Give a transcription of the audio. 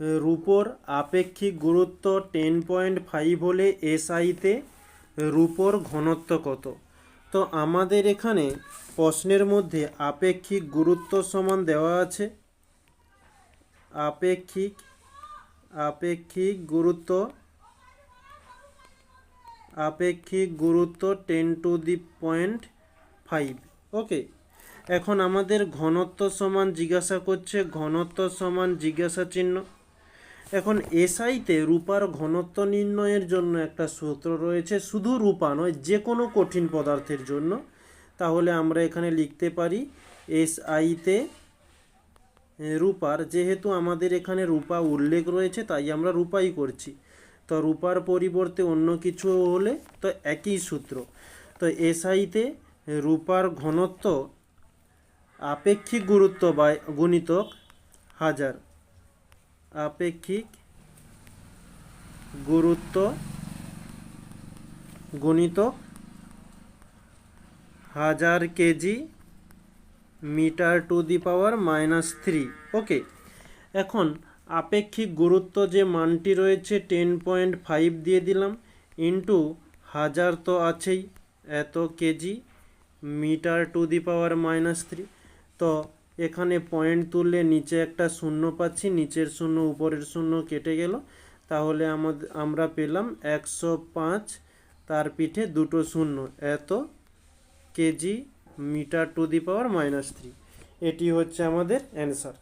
রুপোর আপেক্ষিক গুরুত্ব 10.5 হলে এসআইতে রুপোর ঘনত্ব কত? তো আমাদের এখানে প্রশ্নের মধ্যে আপেক্ষিক গুরুত্ব সমান দেওয়া আছে আপেক্ষিক গুরুত্ব 10⁵। ওকে, এখন আমাদের ঘনত্ব সমান জিজ্ঞাসা করছে, ঘনত্ব সমান জিজ্ঞাসা চিহ্ন। এখন এসআইতে রূপার ঘনত্ব নির্ণয়ের জন্য একটা সূত্র রয়েছে, শুধু রূপা নয়, যে কোনো কঠিন পদার্থের জন্য। তাহলে আমরা এখানে লিখতে পারি এসআইতে রূপার, যেহেতু আমাদের এখানে রূপা উল্লেখ রয়েছে তাই আমরা রূপাই করছি। তো রূপার পরিবর্তে অন্য কিছু হলে তো একই সূত্র। তো এসআইতে রূপার ঘনত্ব আপেক্ষিক গুরুত্ব বা গুণিতক 1000, আপেক্ষিক গুরুত্ব গুণিতক 1000 কেজি মিটার টু দি পাওয়ার -3। ওকে, এখন আপেক্ষিক গুরুত্ব যে মানটি রয়েছে 10.5 দিয়ে দিলাম, ইন্টু 1000 তো আছেই, এত কেজি মিটার টু দি পাওয়ার -3। তো এখানে পয়েন্ট তুললে নিচে একটা শূন্য পাচ্ছি, নিচের শূন্য উপরের শূন্য কেটে গেল। তাহলে আমরা পেলাম 105, তার পিঠে দুটো শূন্য, এত কেজি মিটার টু দি পাওয়ার -3। এটি হচ্ছে আমাদের অ্যান্সার।